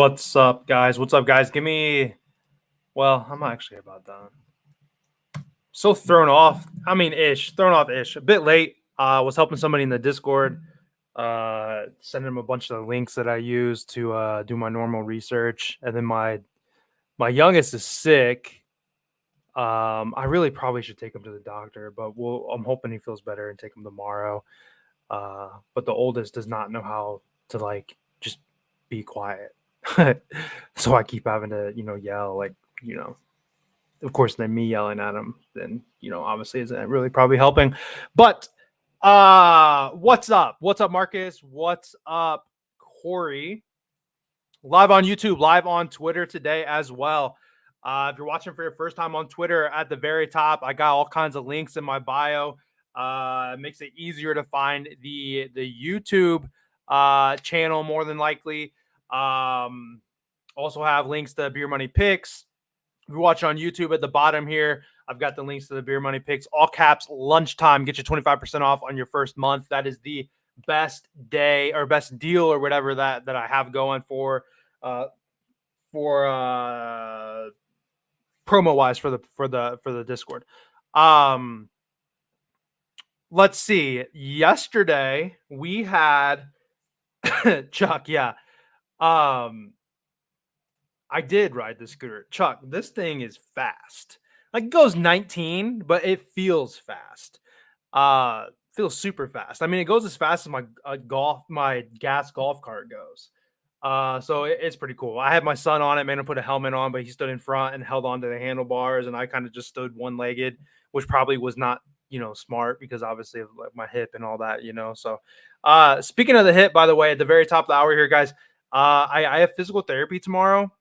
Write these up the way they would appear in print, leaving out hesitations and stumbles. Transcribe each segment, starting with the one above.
What's up, guys? What's up, guys? Well, I'm actually about done. So thrown off. Thrown off ish. A bit late. Was helping somebody in the Discord. Sending them a bunch of the links that I use to do my normal research. And then my youngest is sick. I really probably should take him to the doctor, but I'm hoping he feels better and take him tomorrow. But the oldest does not know how to just be quiet. So I keep having to, yell, of course, then me yelling at him, then, obviously isn't really probably helping. But what's up? What's up, Marcus? What's up, Corey? Live on YouTube, live on Twitter today as well. If you're watching for your first time on Twitter, at the very top, I got all kinds of links in my bio. It makes it easier to find the YouTube channel more than likely. Also have links to Beer Money Picks. If you're watching on YouTube, at the bottom here, I've got the links to the Beer Money Picks. All caps, lunchtime. Get you 25% off on your first month. That is the best day or best deal or whatever that I have going for promo wise for the Discord. Let's see. Yesterday we had Chuck. Yeah. I did ride the scooter. Chuck, this thing is fast. Like, it goes 19, but it feels fast. Feels super fast. I mean, it goes as fast as my gas golf cart goes. So it's pretty cool. I had my son on it, made him put a helmet on, but he stood in front and held onto the handlebars, and I kind of just stood one-legged, which probably was not, smart because obviously of like my hip and all that, So, speaking of the hip, by the way, at the very top of the hour here, guys, I have physical therapy tomorrow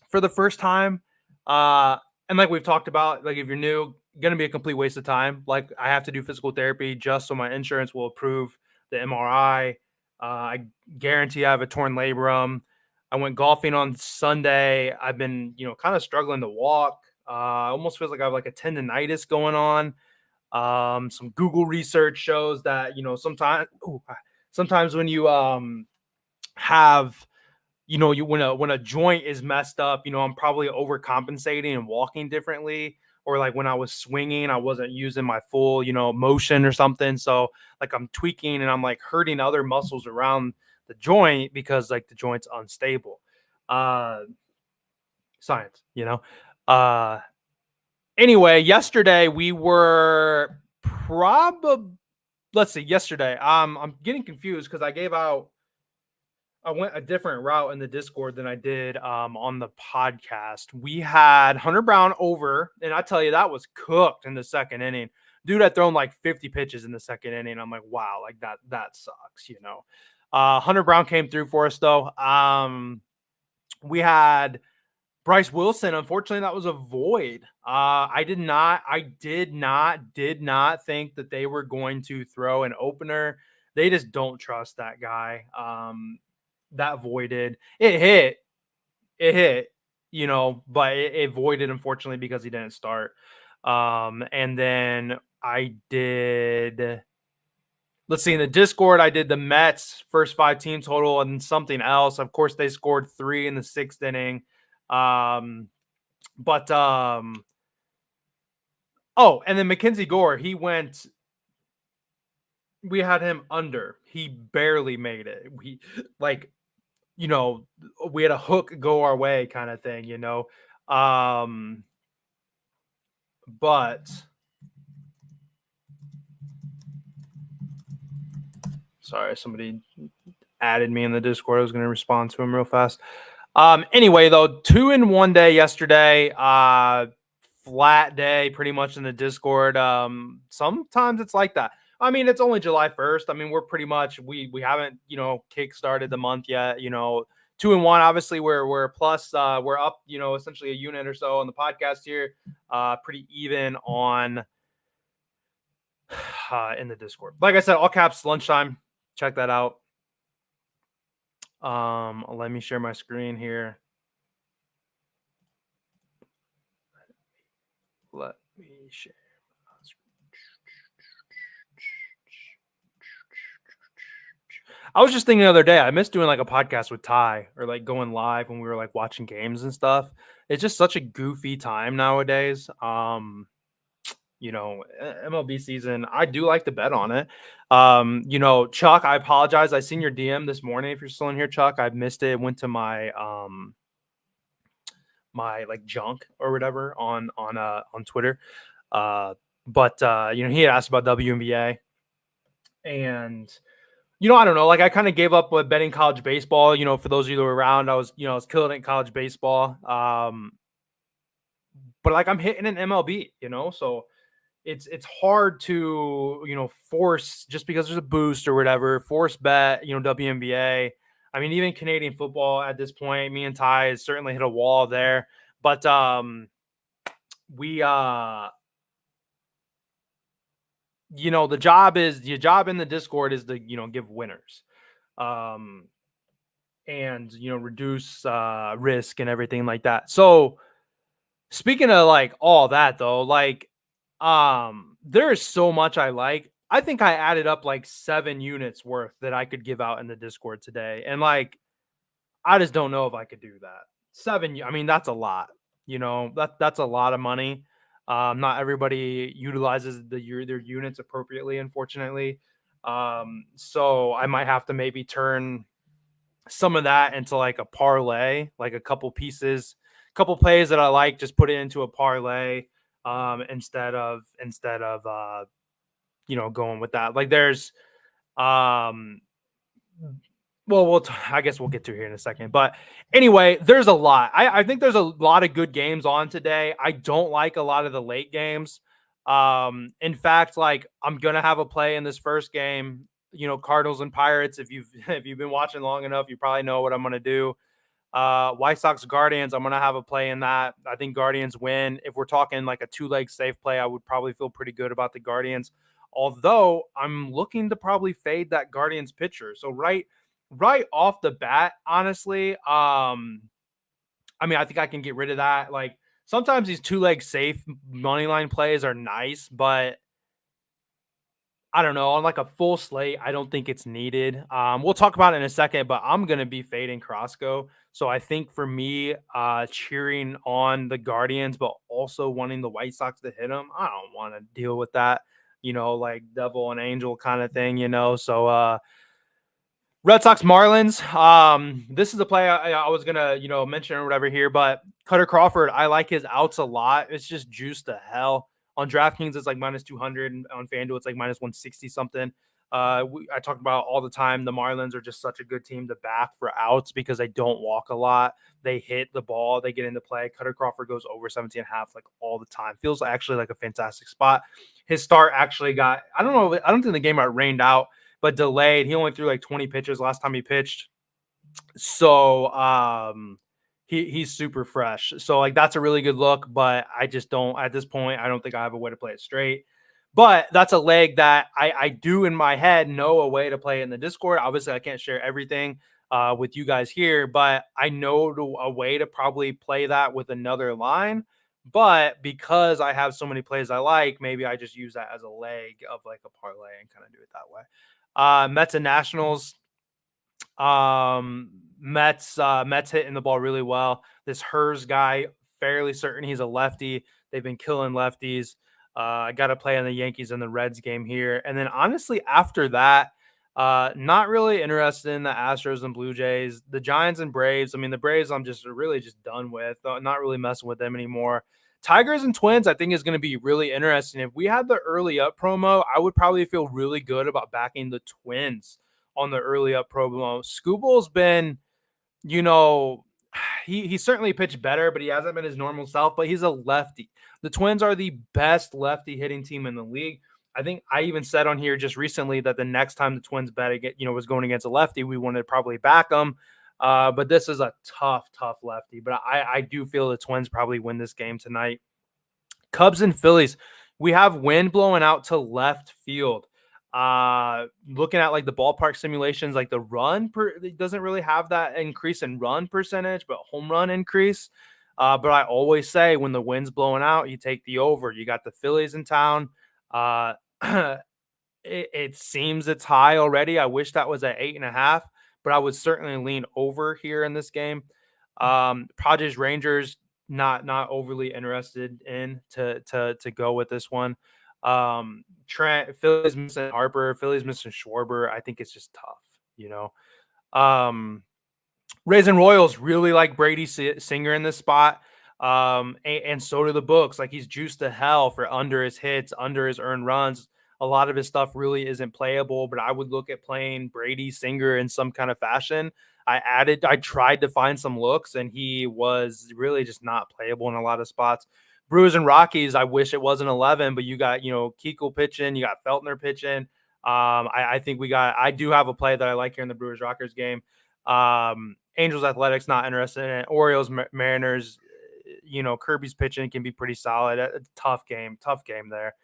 for the first time. And like we've talked about, like if you're new, going to be a complete waste of time. Like I have to do physical therapy just so my insurance will approve the MRI. I guarantee I have a torn labrum. I went golfing on Sunday. I've been, kind of struggling to walk. Almost feels like I have like a tendonitis going on. Some Google research shows that, sometimes when you have when a joint is messed up, I'm probably overcompensating and walking differently, or like when I was swinging, I wasn't using my full, motion or something. So like I'm tweaking and I'm like hurting other muscles around the joint because like the joint's unstable. Science, Anyway, yesterday we were yesterday. I'm getting confused because I went a different route in the Discord than I did on the podcast. We had Hunter Brown over, and I tell you, that was cooked in the second inning. Dude had thrown like 50 pitches in the second inning. I'm like, wow, like that sucks, Hunter Brown came through for us though. We had Bryce Wilson. Unfortunately, that was a void. I did not think that they were going to throw an opener. They just don't trust that guy. That voided. It hit, but it voided, unfortunately, because he didn't start. And then I did, let's see, in the Discord, I did the Mets first 5 team total and something else. Of course, they scored 3 in the 6th inning. Oh, and then Mackenzie Gore, we had him under. He barely made it. We had a hook go our way kind of thing, but sorry, somebody added me in the Discord. I was going to respond to him real fast. Anyway, though, 2 in 1 day yesterday, flat day pretty much in the Discord. Sometimes it's like that. I mean, it's only July 1st. I mean, we're pretty much, we haven't, kick started the month yet, 2 and 1, obviously we're plus, we're up, essentially a unit or so on the podcast here, pretty even on, in the Discord. Like I said, all caps, lunchtime, check that out. Let me share my screen here. Let me share. I was just thinking the other day, I miss doing like a podcast with Ty or like going live when we were like watching games and stuff. It's just such a goofy time nowadays. MLB season, I do like to bet on it. Chuck, I apologize. I seen your DM this morning. If you're still in here, Chuck, I missed it. Went to my like junk or whatever on Twitter. Uh, but he had asked about WNBA, and I don't know. Like I kind of gave up with betting college baseball. For those of you that were around, I was killing it in college baseball. But like I'm hitting an MLB. So it's hard to force just because there's a boost or whatever. Force bet WNBA. I mean, even Canadian football at this point, me and Ty has certainly hit a wall there. But we the job in the Discord is to give winners. Um and reduce risk and everything like that. So speaking of like all that though, like there is so much I like. I think I added up like 7 units worth that I could give out in the Discord today. And like I just don't know if I could do that. I mean, that's a lot. That's a lot of money. Not everybody utilizes their units appropriately, unfortunately. So I might have to maybe turn some of that into like a parlay, like a couple plays that I like, just put it into a parlay instead of going with that. Like there's um well, I guess we'll get to here in a second. But anyway, there's a lot. I think there's a lot of good games on today. I don't like a lot of the late games. In fact, like I'm gonna have a play in this first game. Cardinals and Pirates. If you've if you've been watching long enough, you probably know what I'm gonna do. White Sox Guardians. I'm gonna have a play in that. I think Guardians win. If we're talking like a 2-leg safe play, I would probably feel pretty good about the Guardians. Although I'm looking to probably fade that Guardians pitcher. So right off the bat, honestly, I mean, I think I can get rid of that. Like sometimes these 2-leg safe money line plays are nice, but I don't know. On like a full slate, I don't think it's needed. We'll talk about it in a second, but I'm gonna be fading Crosco. So I think for me, cheering on the Guardians, but also wanting the White Sox to hit them, I don't want to deal with that. Like devil and angel kind of thing. So Red Sox Marlins. This is a play I was gonna mention or whatever here, but Cutter Crawford, I like his outs a lot. It's just juice to hell. On DraftKings, it's like minus 200. And on FanDuel, it's like minus 160 something. I talk about all the time. The Marlins are just such a good team to back for outs because they don't walk a lot. They hit the ball, they get into play. Cutter Crawford goes over 17 and a half like all the time. Feels actually like a fantastic spot. His start actually got, I don't know, I don't think the game got rained out, but delayed. He only threw like 20 pitches last time he pitched. So he's super fresh. So like that's a really good look, but I just don't at this point, I don't think I have a way to play it straight. But that's a leg that I do in my head know a way to play in the Discord. Obviously, I can't share everything with you guys here, but I know a way to probably play that with another line. But because I have so many plays I like, maybe I just use that as a leg of like a parlay and kind of do it that way. Mets and Nationals. Mets hitting the ball really well. This Hers guy, fairly certain he's a lefty. They've been killing lefties. I got to play on the Yankees and the Reds game here. And then honestly, after that, not really interested in the Astros and Blue Jays. The Giants and Braves. I mean, the Braves I'm just really just done with. Not really messing with them anymore. Tigers and Twins, I think, is going to be really interesting. If we had the early up promo, I would probably feel really good about backing the Twins on the early up promo. Scooble's been, you know, he certainly pitched better, but he hasn't been his normal self. But he's a lefty. The Twins are the best lefty hitting team in the league. I think I even said on here just recently that the next time the Twins was going against a lefty, we wanted to probably back them. But this is a tough lefty. But I do feel the Twins probably win this game tonight. Cubs and Phillies. We have wind blowing out to left field. Looking at like the ballpark simulations, like the it doesn't really have that increase in run percentage, but home run increase. But I always say when the wind's blowing out, you take the over. You got the Phillies in town. it seems it's high already. I wish that was at 8.5, but I would certainly lean over here in this game. Padres Rangers, not overly interested in to go with this one. Trent Phillies missing Harper, Phillies missing Schwarber. I think it's just tough, you know. Rays and Royals really like Brady Singer in this spot. And so do the books. Like, he's juiced to hell for under his hits, under his earned runs. A lot of his stuff really isn't playable, but I would look at playing Brady Singer in some kind of fashion. I tried to find some looks, and he was really just not playable in a lot of spots. Brewers and Rockies, I wish it wasn't 11, but you got, Keuchel pitching, you got Feltner pitching. I think I do have a play that I like here in the Brewers Rockers game. Angels Athletics, not interested in it. Orioles Mariners, Kirby's pitching can be pretty solid. Tough game there.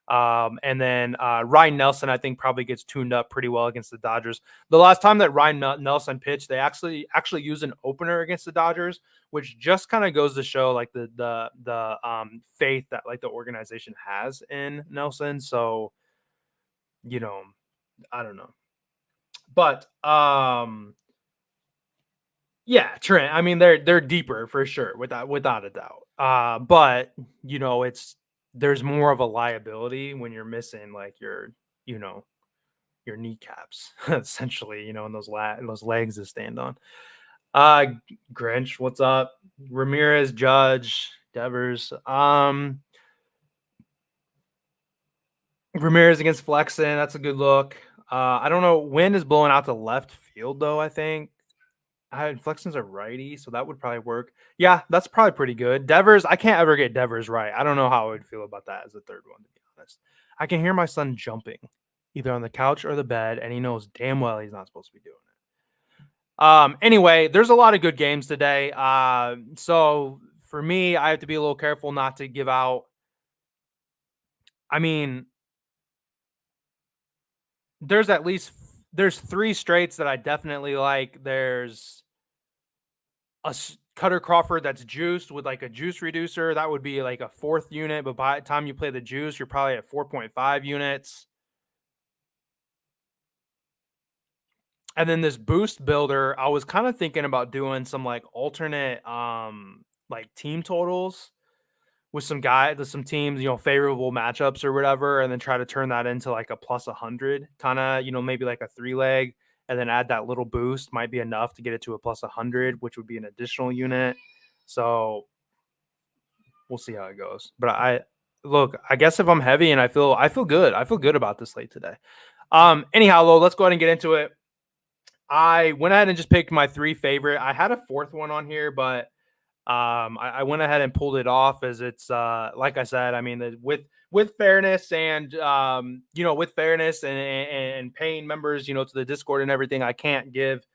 And then Ryan Nelson, I think, probably gets tuned up pretty well against the Dodgers. The last time that Ryan Nelson pitched, they actually used an opener against the Dodgers, which just kind of goes to show like the faith that like the organization has in Nelson. So, I don't know, but yeah, Trent. I mean, they're deeper for sure, without a doubt. But there's more of a liability when you're missing like your kneecaps, essentially, and those legs to stand on. Grinch, what's up? Ramirez, Judge, Devers. Ramirez against Flexen, that's a good look. I don't know. Wind is blowing out to left field though, I think. Flexen's a righty, so that would probably work. Yeah, that's probably pretty good. Devers, I can't ever get Devers right. I don't know how I would feel about that as a third one, to be honest. I can hear my son jumping, either on the couch or the bed, and he knows damn well he's not supposed to be doing it. Anyway, there's a lot of good games today. So for me, I have to be a little careful not to give out. I mean, there's three straights that I definitely like. There's a Cutter Crawford that's juiced with like a juice reducer. That would be like a fourth unit, but by the time you play the juice, you're probably at 4.5 units. And then this boost builder, I was kind of thinking about doing some like alternate like team totals with some teams, favorable matchups or whatever, and then try to turn that into like a plus 100 kind of, maybe like a 3-leg, and then add that little boost might be enough to get it to a plus 100, which would be an additional unit. So we'll see how it goes. But I guess if I'm heavy and I feel good. I feel good about this slate today. Anyhow, though, let's go ahead and get into it. I went ahead and just picked my 3 favorite. I had a fourth one on here, but I went ahead and pulled it off as it's like I said, I mean, with fairness and and paying members, to the Discord and everything, I can't give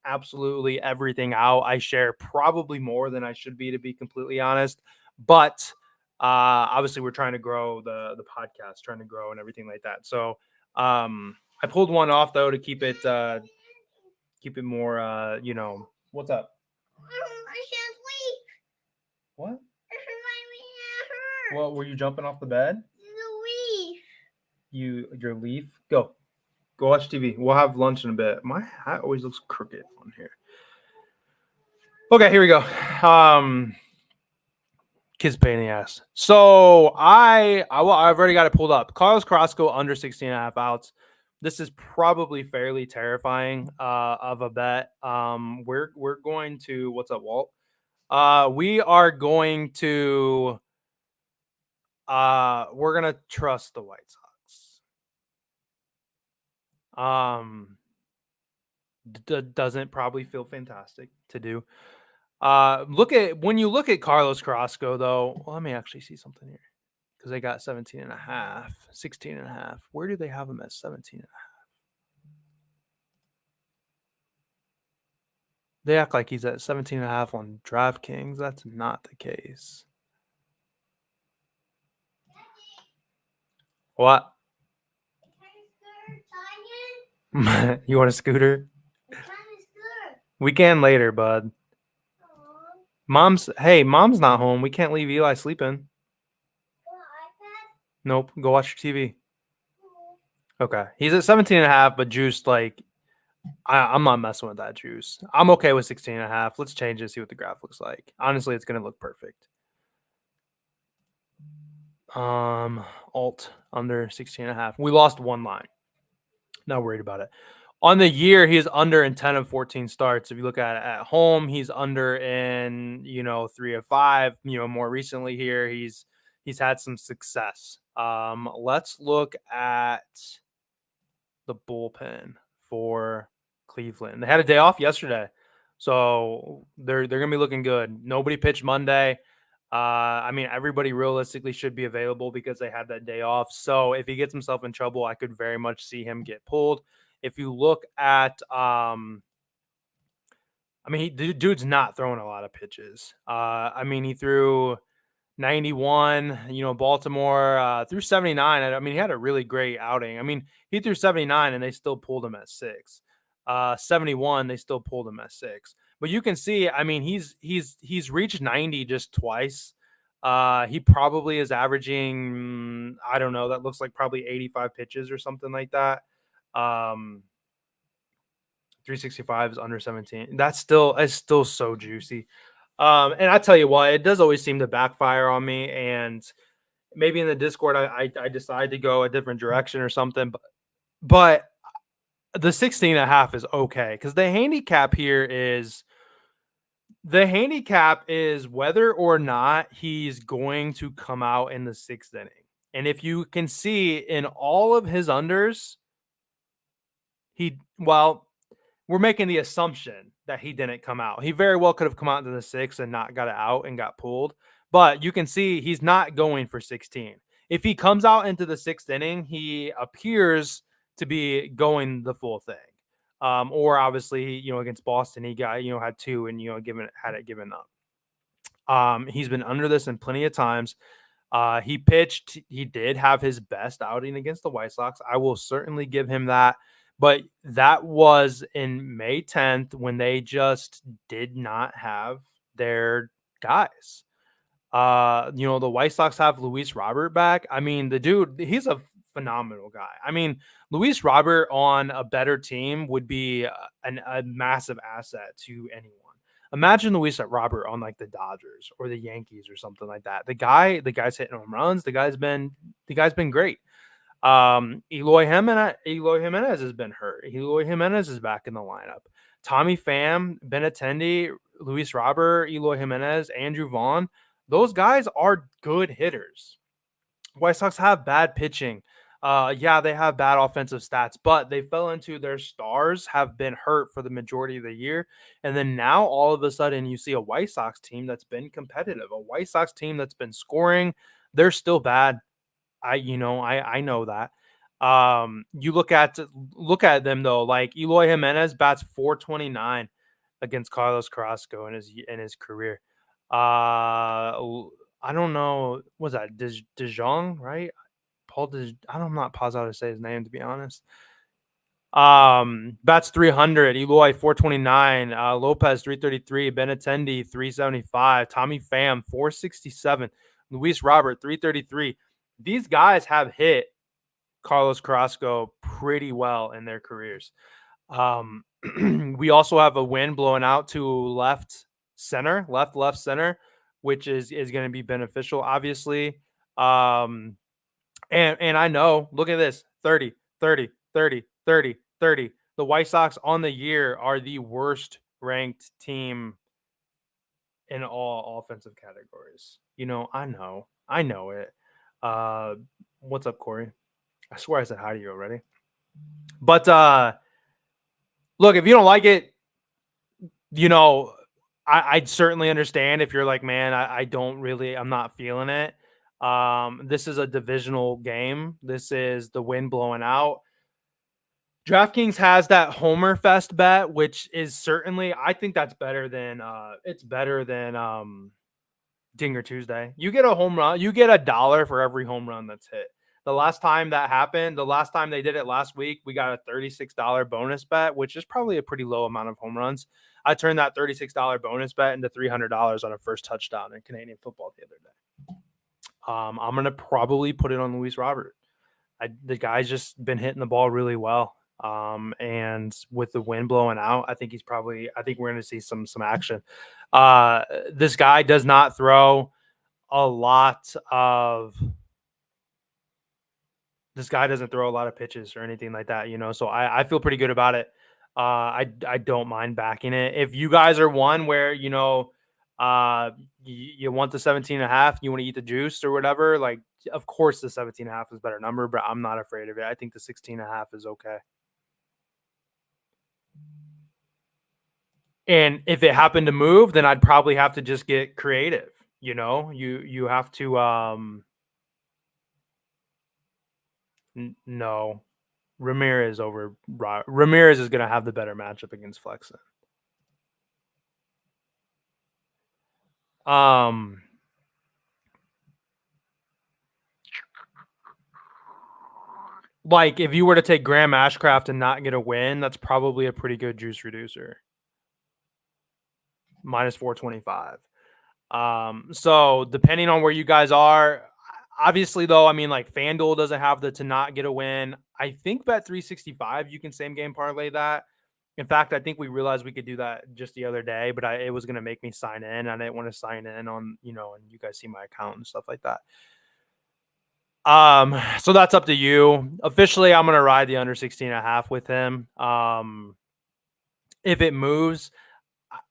absolutely everything out. I share probably more than I should be, to be completely honest. But obviously we're trying to grow the podcast, trying to grow and everything like that. So I pulled one off though to keep it more what's up? What? Well, were you jumping off the bed? The leaf. Your leaf? Go watch TV. We'll have lunch in a bit. My hat always looks crooked on here. Okay, here we go. Kids pain in the ass. So I've already got it pulled up. Carlos Carrasco under 16.5 outs. This is probably fairly terrifying of a bet. We're going to, what's up, Walt? We are going to we're gonna trust the White Sox. Doesn't probably feel fantastic to do. When you look at Carlos Carrasco though, well, let me actually see something here, because they got 17.5, 16.5. Where do they have him at 17.5? They act like he's at 17.5 on DraftKings. That's not the case. What? You want a scooter? We can later, bud. Mom's not home. We can't leave Eli sleeping. Nope. Go watch your TV. Okay. He's at 17.5, but juiced like I'm not messing with that juice. I'm okay with 16.5. Let's change it and see what the graph looks like. Honestly, it's gonna look perfect. Alt under 16.5. We lost one line. Not worried about it. On the year, he's under in 10 of 14 starts. If you look at home, he's under in 3 of 5. More recently here, he's had some success. Let's look at the bullpen for Cleveland. They had a day off yesterday, so they're gonna be looking good. Nobody pitched Monday. I mean, everybody realistically should be available because they had that day off. So if he gets himself in trouble, I could very much see him get pulled. If you look at, I mean, dude's not throwing a lot of pitches. I mean, he threw 91, Baltimore threw 79. I mean, he had a really great outing. I mean, he threw 79 and they still pulled him at 6. 71, they still pulled him at 6. But you can see, I mean, he's reached 90 just twice. He probably is averaging, I don't know, that looks like probably 85 pitches or something like that. 365 is under 17. It's still so juicy. And I tell you what, it does always seem to backfire on me. And maybe in the Discord, I decide to go a different direction or something. But the 16.5 is okay because the handicap is whether or not he's going to come out in the 6th inning. And if you can see in all of his unders, we're making the assumption that he didn't come out. He very well could have come out into the 6th and not got it out and got pulled. But you can see he's not going for 16. If he comes out into the 6th inning, he appears to be going the full thing. Or obviously, against Boston, he got, had 2 and, had it given up. He's been under this in plenty of times. He did have his best outing against the White Sox. I will certainly give him that. But that was in May 10th when they just did not have their guys. The White Sox have Luis Robert back. I mean, the dude, he's a phenomenal guy. I mean, Luis Robert on a better team would be a massive asset to anyone. Imagine Luis Robert on like the Dodgers or the Yankees or something like that. The guy's hitting home runs. The guy's been great. Eloy Jimenez has been hurt. Eloy Jimenez is back in the lineup. Tommy Pham, Benintendi, Luis Robert, Eloy Jimenez, Andrew Vaughn. Those guys are good hitters. White Sox have bad pitching. Yeah, they have bad offensive stats, but they fell into their stars have been hurt for the majority of the year. And then now all of a sudden you see a White Sox team that's been competitive, a White Sox team that's been scoring. They're still bad. I know that. You look at them though, like Eloy Jimenez bats 429 against Carlos Carrasco in his career. I don't know. Was that De Jong, right? I'm not positive how to say his name, to be honest. Bats 300, Eloy 429, Lopez 333, Benintendi 375, Tommy Pham 467, Luis Robert 333. These guys have hit Carlos Carrasco pretty well in their careers. We also have a wind blowing out to left center, which is going to be beneficial, obviously. And I know, look at this, 30, 30, 30, 30, 30. The White Sox on the year are the worst ranked team in all offensive categories. I know it. What's up, Corey? I swear I said hi to you already. But look, if you don't like it, I'd certainly understand if you're like, man, I'm not feeling it. This is a divisional game. This is the wind blowing out. DraftKings has that Homer Fest bet, which is certainly, I think that's better than Dinger Tuesday. You get a home run, you get $1 for every home run that's hit. The last time that happened, the last time they did it last week, we got a $36 bonus bet, which is probably a pretty low amount of home runs. I turned that $36 bonus bet into $300 on a first touchdown in Canadian football the other day. I'm going to probably put it on Luis Robert. The guy's just been hitting the ball really well. And with the wind blowing out, I think I think we're going to see some action. This guy does not throw a lot of this guy doesn't throw a lot of pitches or anything like that, so I feel pretty good about it. I don't mind backing it. If you guys are one where, you want the 17 and a half, you want to eat the juice or whatever, like, of course the 17 and a half is a better number, but I'm not afraid of it. I think the 16 and a half is okay. And if it happened to move, then I'd probably have to just get creative. You have to no. Ramirez is going to have the better matchup against Flexen. Like, if you were to take Graham Ashcraft and not get a win, that's probably a pretty good juice reducer. Minus 425. So depending on where you guys are, obviously though, I mean, like, FanDuel doesn't have the to not get a win. I think Bet 365 you can same game parlay that. In fact, I think we realized we could do that just the other day, but it was going to make me sign in. I didn't want to sign in on, and you guys see my account and stuff like that. So that's up to you. Officially, I'm going to ride the under 16 and a half with him. If it moves,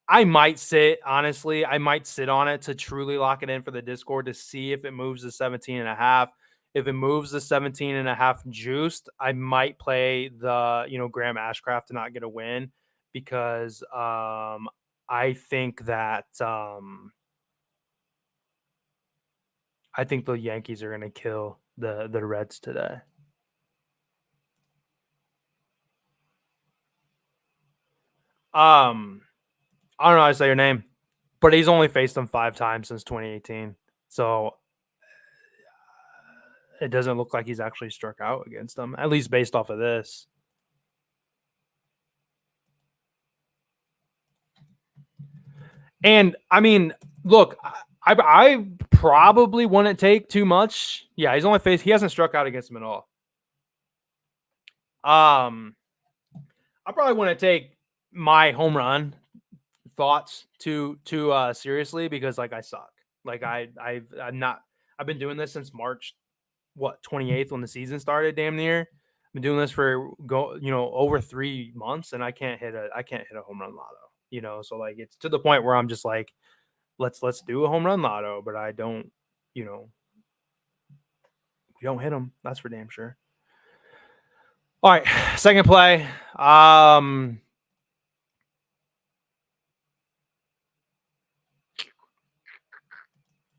I might sit on it to truly lock it in for the Discord to see if it moves to 17 and a half. If it moves to 17 and a half juiced, I might play the, Graham Ashcraft to not get a win because I think that I think the Yankees are going to kill the Reds today. I don't know how to say your name, but he's only faced them 5 times since 2018. So it doesn't look like he's actually struck out against them, at least based off of this. And I mean, look, I probably wouldn't take too much. Yeah, he hasn't struck out against him at all. I probably wouldn't take my home run thoughts too seriously because, like, I suck. Like, I've been doing this since March 28th when the season started, damn near. I've been doing this for over 3 months and I can't hit a home run lotto, so, like, it's to the point where I'm just like, let's do a home run lotto, but I don't, we don't hit them. That's for damn sure. All right, second play.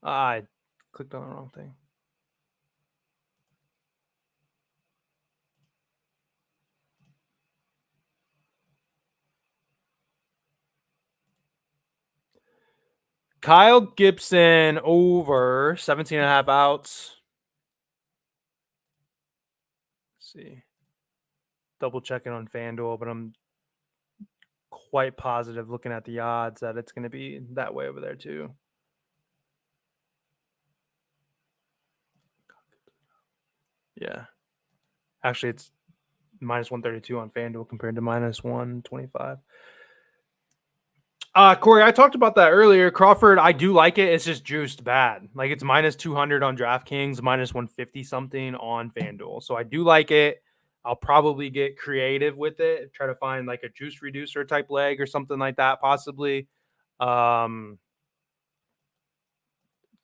I clicked on the wrong thing. Kyle Gibson over 17 and a half outs. Let's see. Double checking on FanDuel, but I'm quite positive looking at the odds that it's going to be that way over there too. Yeah. Actually, it's minus 132 on FanDuel compared to minus 125. Corey, I talked about that earlier. Crawford, I do like it. It's just juiced bad. Like, it's minus 200 on DraftKings, minus 150 something on FanDuel. So I do like it. I'll probably get creative with it. Try to find like a juice reducer type leg or something like that, possibly. For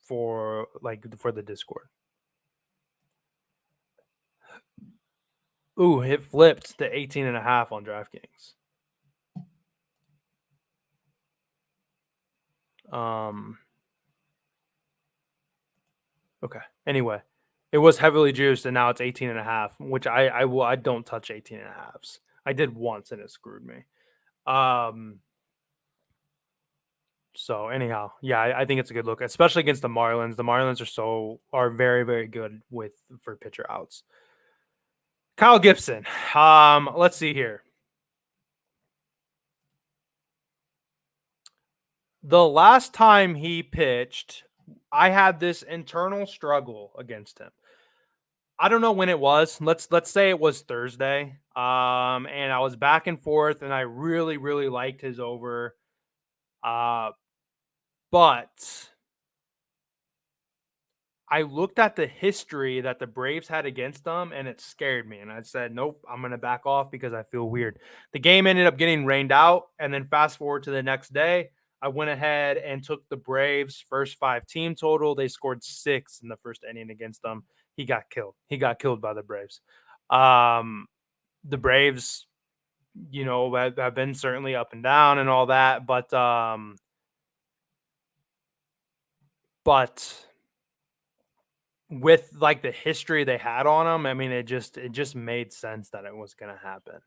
the Discord. Ooh, it flipped to 18 and a half on DraftKings. Okay. Anyway, it was heavily juiced and now it's 18 and a half, which I don't touch 18 and a halves. I did once and it screwed me. So anyhow, yeah, I think it's a good look, especially against the Marlins. The Marlins are very, very good for pitcher outs. Kyle Gibson. Let's see here. The last time he pitched, I had this internal struggle against him. I don't know when it was. Let's say it was Thursday. And I was back and forth, and I really really liked his over. Uh, but I looked at the history that the Braves had against them, and it scared me. And I said, "Nope, I'm gonna back off because I feel weird." The game ended up getting rained out, and then fast forward to the next day, I went ahead and took the Braves' first five team total. They scored six in the first inning against them. He got killed. He got killed by the Braves. Um, the Braves, have been certainly up and down and all that, but with like the history they had on him, I mean, it just made sense that it was going to happen.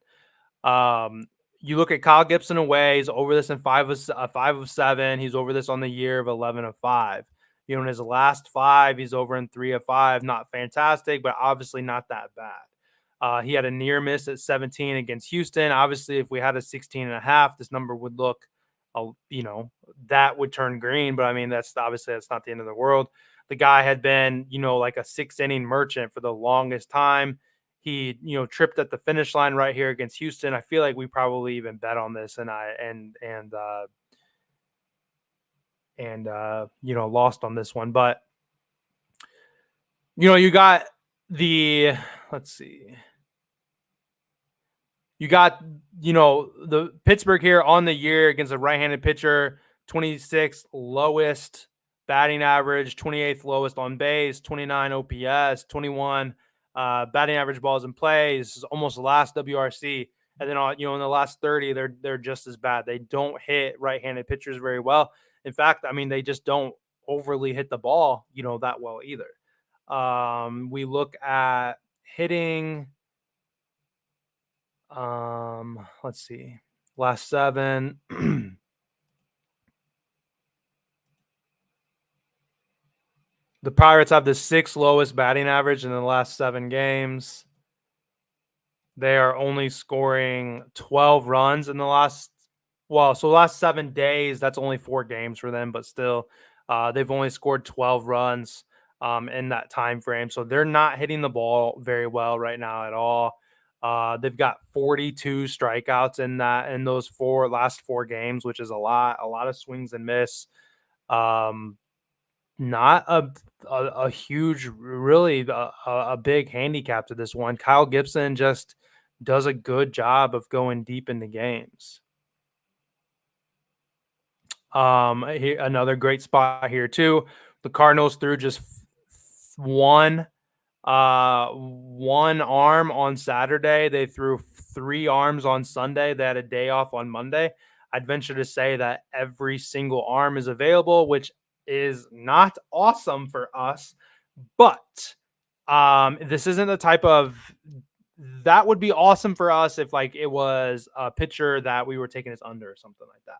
Um, you look at Kyle Gibson away; he's over this in 5 of 7. He's over this on the year of 11 of 5. In his last five, he's over in 3 of 5. Not fantastic, but obviously not that bad. He had a near miss at 17 against Houston. Obviously, if we had a 16.5, this number would look, uh, you know, that would turn green. But I mean, that's not the end of the world. The guy had been, like a 6 inning merchant for the longest time. He, tripped at the finish line right here against Houston. I feel like we probably even bet on this, and lost on this one. But you got the let's see. You got, the Pittsburgh here on the year against a right-handed pitcher, 26th lowest batting average, 28th lowest on base, 29 OPS, 21 batting average balls in play. This is almost the last WRC. And then, in the last 30, they're just as bad. They don't hit right-handed pitchers very well. In fact, I mean, they just don't overly hit the ball, that well either. We look at hitting. Let's see. Last seven. The Pirates have the sixth lowest batting average in the last 7 games. They are only scoring 12 runs in the last 7 days. That's only 4 games for them, but still, they've only scored 12 runs in that time frame. So they're not hitting the ball very well right now at all. They've got 42 strikeouts in those last 4 games, which is a lot of swings and miss. Um, Not a huge, really a big handicap to this one. Kyle Gibson just does a good job of going deep into games. Here, another great spot here too. The Cardinals threw just one one arm on Saturday. They threw 3 arms on Sunday. They had a day off on Monday. I'd venture to say that every single arm is available, which is not awesome for us. But this isn't the type of that would be awesome for us if like it was a pitcher that we were taking as under or something like that.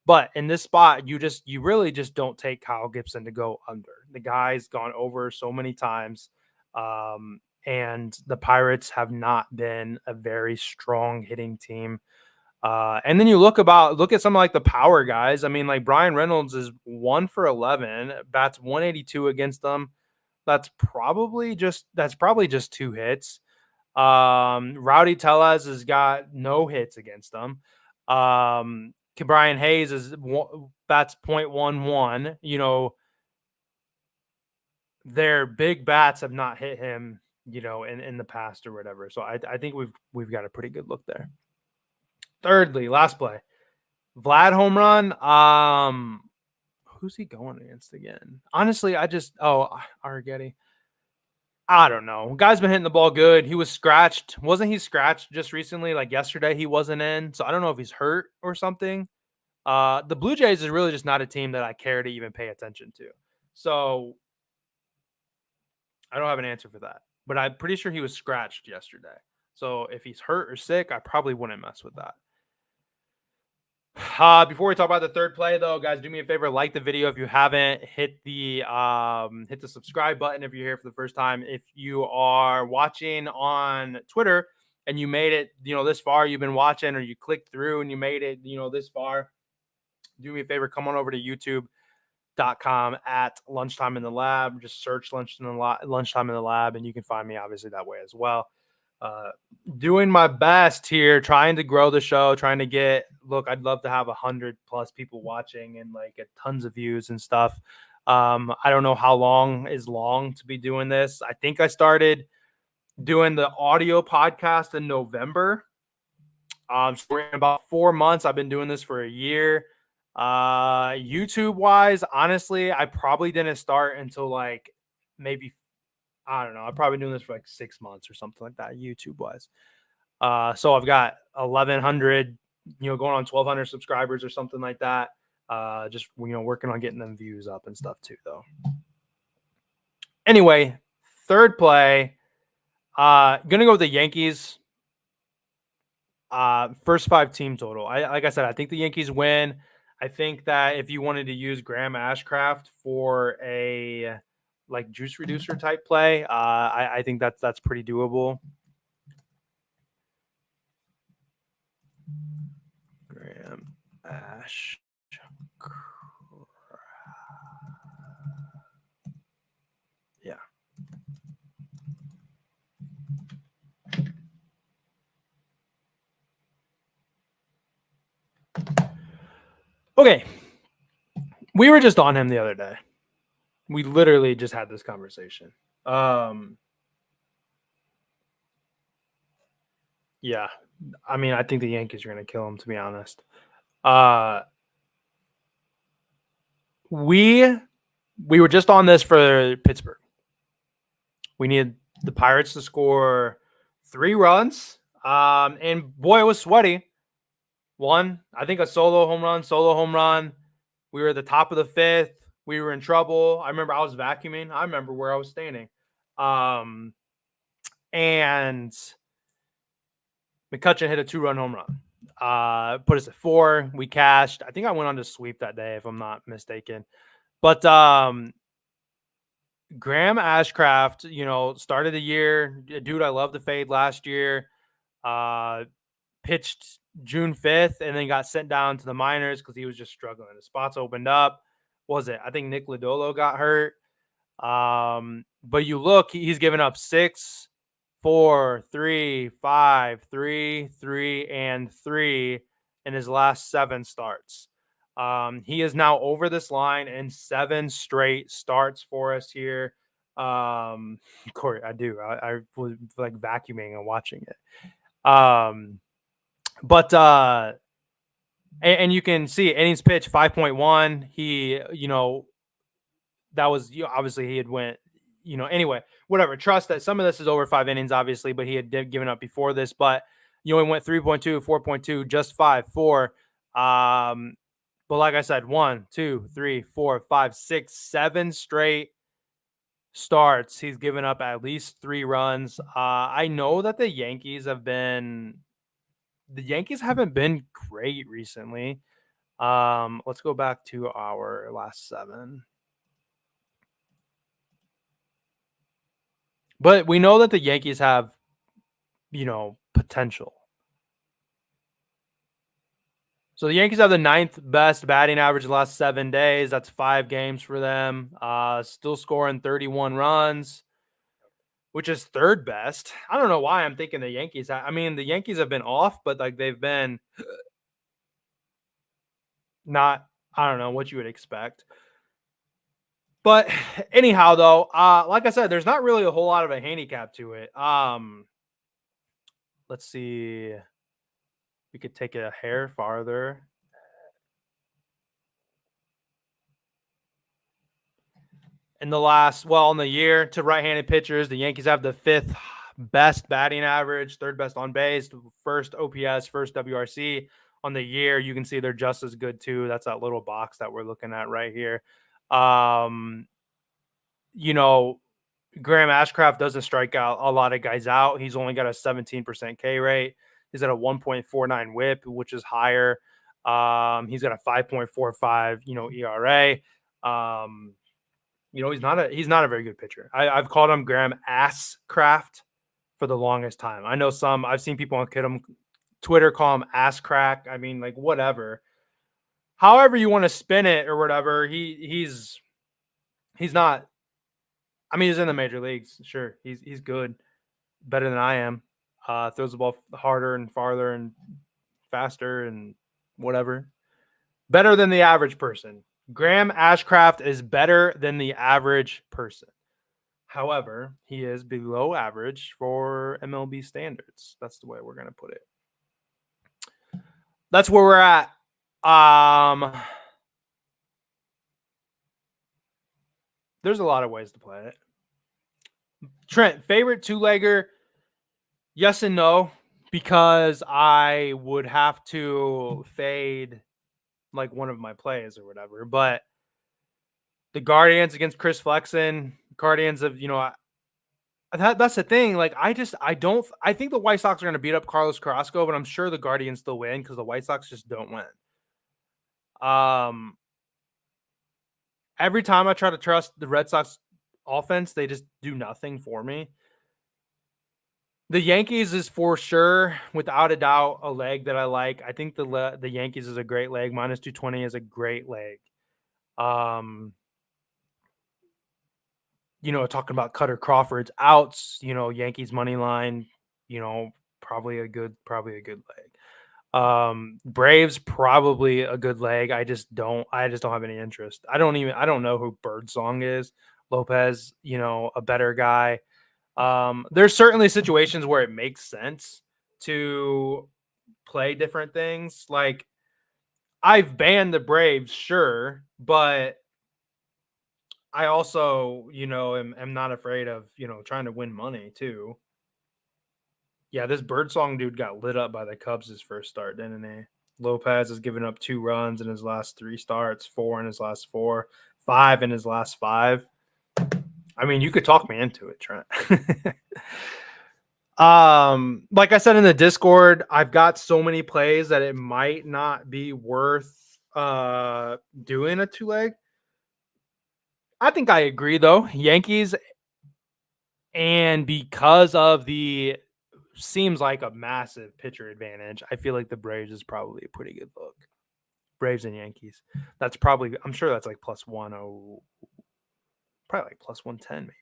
But in this spot, you really just don't take Kyle Gibson to go under. The guy's gone over so many times. And the Pirates have not been a very strong hitting team. And then you look at something like the power guys. I mean, like Brian Reynolds is 1 for 11, bats 182 against them. That's probably just 2 hits. Rowdy Tellez has got no hits against them. Brian Hayes bats .11. Their big bats have not hit him, in the past or whatever. So I think we've got a pretty good look there. Thirdly, last play. Vlad home run. Who's he going against again? Honestly, Arrighetti. I don't know. Guy's been hitting the ball good. He was scratched. Wasn't he scratched just recently? Like yesterday, he wasn't in. So I don't know if he's hurt or something. The Blue Jays is really just not a team that I care to even pay attention to. So I don't have an answer for that. But I'm pretty sure he was scratched yesterday. So if he's hurt or sick, I probably wouldn't mess with that. Before we talk about the third play, though, guys, do me a favor, like the video if you haven't. Hit the subscribe button if you're here for the first time. If you are watching on Twitter and you made it, this far, you've been watching, or you clicked through and you made it, this far, do me a favor, come on over to YouTube. Twitter.com at Lunchtime in the Lab. Just search Lunchtime in the Lab, and you can find me obviously that way as well. Doing my best here, trying to grow the show, trying to get. Look, I'd love to have 100+ people watching and like get tons of views and stuff. I don't know how long is long to be doing this. I think I started doing the audio podcast in November. So we're in about 4 months. I've been doing this for a year. YouTube wise, honestly, I probably didn't start until like maybe, I don't know. I've probably been doing this for like 6 months or something like that, YouTube wise. So I've got 1,100, going on 1,200 subscribers or something like that. Just working on getting them views up and stuff too, though. Anyway, third play. Gonna go with the Yankees. First 5 team total. Like I said, I think the Yankees win. I think that if you wanted to use Graham Ashcraft for a like juice reducer type play, I think that's pretty doable. Graham Ash. Yeah. Okay. We were just on him the other day. We literally just had this conversation. Yeah. I mean, I think the Yankees are going to kill him, to be honest. We were just on this for Pittsburgh. We needed the Pirates to score 3 runs. And boy, it was sweaty. One, I think a solo home run. We were at the top of the 5th. We were in trouble. I remember I was vacuuming. I remember where I was standing. And McCutchen hit a 2-run home run. Put us at 4. We cashed. I think I went on to sweep that day, if I'm not mistaken. But Graham Ashcraft, started the year. Dude, I love the fade last year. Pitched June 5th and then got sent down to the minors because he was just struggling. The spots opened up. What was it? I think Nick Lodolo got hurt. But you look, he's given up 6, 4, 3, 5, 3, 3, and 3 in his last 7 starts. He is now over this line in 7 straight starts for us here. Corey, I do. I was like vacuuming and watching it. But and you can see innings pitch 5.1. He, that was obviously he had went, anyway, whatever. Trust that some of this is over 5 innings, obviously, but he had given up before this. But he went 3.2, 4.2, just 5, 4. But like I said, 1, 2, 3, 4, 5, 6, 7 straight starts. He's given up at least 3 runs. I know that the Yankees haven't been great recently. Let's go back to our last 7. But we know that the Yankees have, potential. So the Yankees have the 9th best batting average the last 7 days. That's 5 games for them. Still scoring 31 runs, which is 3rd best. I don't know why I'm thinking the Yankees. I mean, the Yankees have been off, but like they've been not, I don't know what you would expect. But anyhow, though, like I said, there's not really a whole lot of a handicap to it. Let's see. We could take it a hair farther. In the year to right-handed pitchers, the Yankees have the 5th best batting average, 3rd best on base, 1st OPS, 1st WRC. On the year, you can see they're just as good too. That's that little box that we're looking at right here. Graham Ashcraft doesn't strike out a lot of guys out. He's only got a 17% K rate. He's at a 1.49 WHIP, which is higher. He's got a 5.45, ERA. He's not a very good pitcher. I've called him Graham Ashcraft for the longest time. I know I've seen people on Twitter call him Ass Crack. I mean, like, whatever. however you want to spin it or whatever, he's not. I mean, he's in the major leagues. Sure, he's good, better than I am. Throws the ball harder and farther and faster and whatever. Better than the average person. Graham Ashcraft is better than the average person. However, he is below average for MLB standards. That's the way we're going to put it. That's where we're at. There's a lot of ways to play it. Trent, favorite two-legger? Yes and no, because I would have to fade like one of my plays or whatever. But the Guardians against Chris Flexen, Guardians of, that's the thing. Like, I think the White Sox are going to beat up Carlos Carrasco, but I'm sure the Guardians still win because the White Sox just don't win. Every time I try to trust the Red Sox offense, they just do nothing for me. The Yankees is for sure, without a doubt, a leg that I like. I think the Yankees is a great leg. Minus 220 is a great leg. Talking about Cutter Crawford's outs, Yankees money line, probably a good leg. Braves probably a good leg. I just don't have any interest. I don't know who Birdsong is. Lopez, a better guy. There's certainly situations where it makes sense to play different things. Like, I've banned the Braves, sure, but I also, am not afraid of, trying to win money too. Yeah, this Birdsong dude got lit up by the Cubs his first start, didn't he? Lopez has given up 2 runs in his last 3 starts, 4 in his last 4, 5 in his last 5. I mean, you could talk me into it, Trent. Like I said in the Discord, I've got so many plays that it might not be worth doing a 2-leg. I think I agree though. Yankees, and because of the seems like a massive pitcher advantage, I feel like the Braves is probably a pretty good look. Braves and Yankees. That's probably, I'm sure that's like plus 1, probably like plus 110 maybe.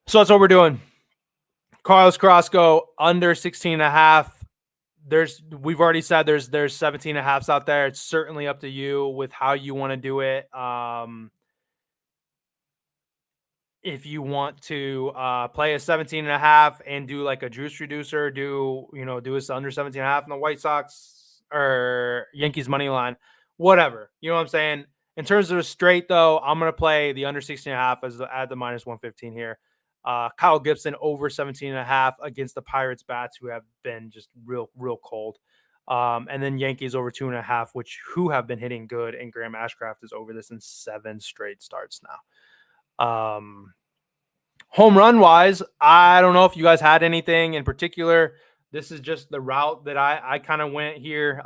So that's what we're doing. Carlos Carrasco under 16 and a half. We've already said there's 17 and a halves out there. It's certainly up to you with how you want to do it. If you want to play a 17 and a half and do like a juice reducer, do us under 17 and a half in the White Sox or Yankees money line, whatever. You know what I'm saying? In terms of a straight though, I'm going to play the under 16 and a half at the minus 115 here. Kyle Gibson over 17 and a half against the Pirates bats, who have been just real cold. And then Yankees over 2.5, who have been hitting good. And Graham Ashcraft is over this in 7 straight starts now. Home run wise, I don't know if you guys had anything in particular. This is just the route that I kind of went here.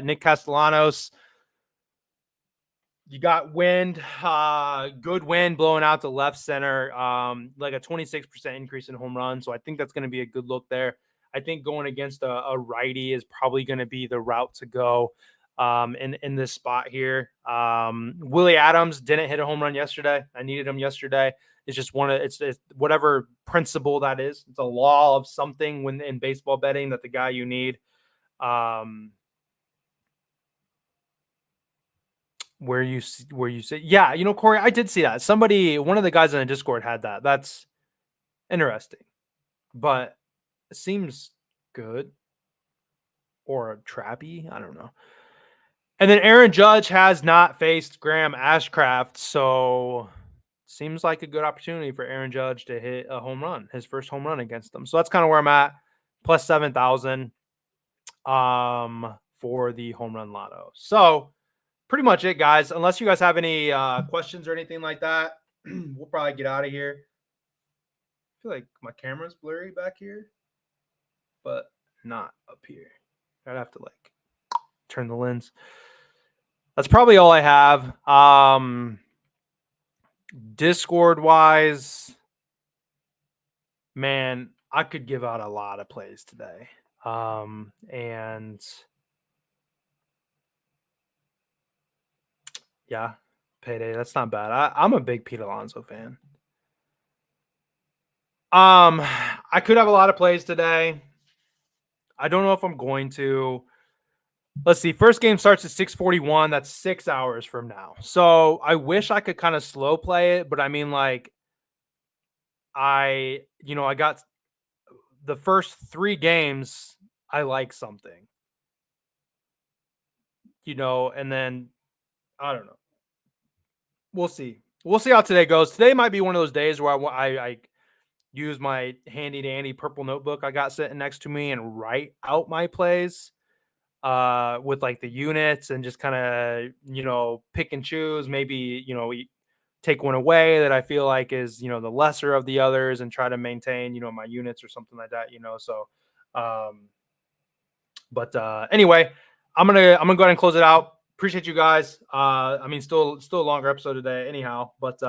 Nick Castellanos, you got wind, good wind blowing out to left center, like a 26% increase in home runs. So I think that's going to be a good look there. I think going against a righty is probably going to be the route to go in this spot here. Willie Adams didn't hit a home run yesterday. I needed him yesterday. It's just it's whatever principle that is. It's a law of something when in baseball betting that the guy you need. Where you say, yeah, Corey, I did see that. One of the guys in the Discord had that. That's interesting, but it seems good or trappy. I don't know. And then Aaron Judge has not faced Graham Ashcraft, so seems like a good opportunity for Aaron Judge to hit a home run, his first home run against them. So that's kind of where I'm at, plus 7,000 for the home run lotto. So pretty much it, guys. Unless you guys have any questions or anything like that, we'll probably get out of here. I feel like my camera's blurry back here, but not up here. I'd have to like turn the lens. That's probably all I have. Discord wise, man, I could give out a lot of plays today. And Yeah, payday. That's not bad. I'm a big Pete Alonso fan. I could have a lot of plays today. I don't know if I'm going to. Let's see. First game starts at 6:41. That's 6 hours from now. So I wish I could kind of slow play it, but I mean, like, I got the first 3 games. I like something, and then I don't know. We'll see. We'll see how today goes. Today might be one of those days where I use my handy dandy purple notebook I got sitting next to me and write out my plays with like the units and just kind of pick and choose, maybe take one away that I feel like is the lesser of the others and try to maintain my units or something like that, so um but anyway, I'm gonna go ahead and close it out. Appreciate you guys. I mean, still a longer episode today anyhow, but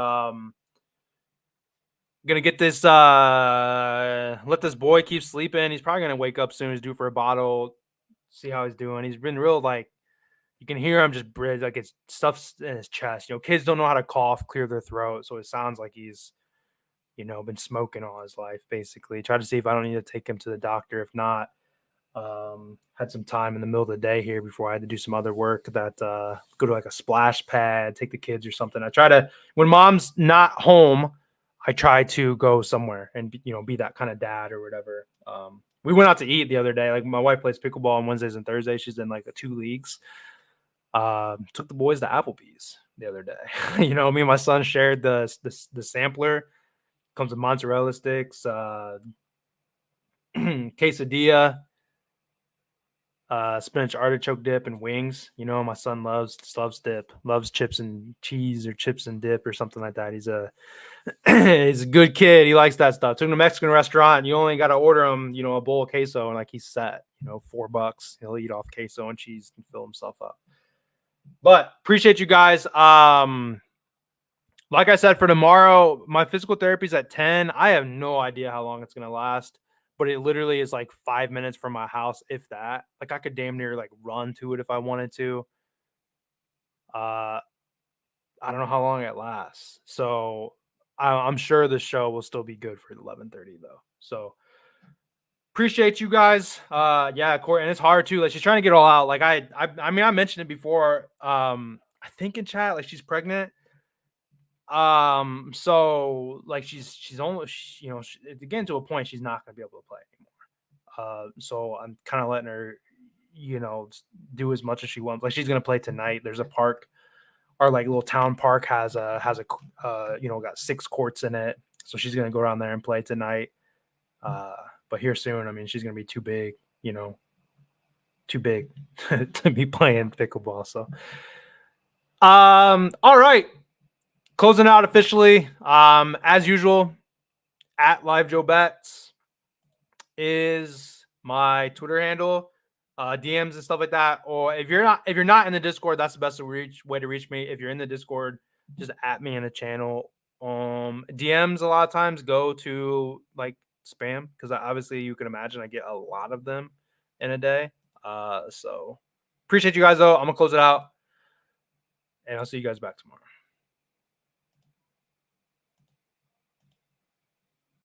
gonna get this let this boy keep sleeping. He's probably gonna wake up soon. He's due for a bottle. See how he's doing. He's been real, like, you can hear him just breathe, like it's stuff's in his chest. Kids don't know how to cough, clear their throat, so it sounds like he's been smoking all his life. Basically, try to see if I don't need to take him to the doctor. If not, had some time in the middle of the day here before I had to do some other work, that go to like a splash pad, take the kids or something. I try to, when mom's not home, I try to go somewhere and be that kind of dad or whatever. We went out to eat the other day. Like, my wife plays pickleball on Wednesdays and Thursdays. She's in like the 2 leagues. Took the boys to Applebee's the other day. Me and my son shared the sampler. Comes with mozzarella sticks, quesadilla, spinach artichoke dip, and wings. My son loves dip, loves chips and cheese or chips and dip or something like that. He's a he's a good kid. He likes that stuff. Took him to a Mexican restaurant, and you only got to order him, a bowl of queso, and like, he's set. $4. He'll eat off queso and cheese and fill himself up. But appreciate you guys. Like I said, for tomorrow, my physical therapy is at 10. I have no idea how long it's gonna last, but it literally is like 5 minutes from my house, if that. Like, I could damn near like run to it if I wanted to. Uh, I don't know how long it lasts, so I'm sure the show will still be good for 11:30 though. So appreciate you guys. Yeah, Court, and it's hard too. Like, she's trying to get it all out. Like, I mean, I mentioned it before. I think in chat, like, she's pregnant. So like, she's only, it's getting to a point she's not gonna be able to play anymore. So I'm kind of letting her, do as much as she wants. Like, she's gonna play tonight. There's a park, our like little town park has a got 6 courts in it. So she's gonna go around there and play tonight. But here soon, I mean, she's gonna be too big, too big to be playing pickleball. So, all right. Closing out officially, as usual, at Live Joe Bets is my Twitter handle, DMs and stuff like that. Or if you're not in the Discord, that's the best way to reach me. If you're in the Discord, just at me in the channel. DMs a lot of times go to like spam, because obviously you can imagine I get a lot of them in a day. So appreciate you guys though. I'm gonna close it out, and I'll see you guys back tomorrow.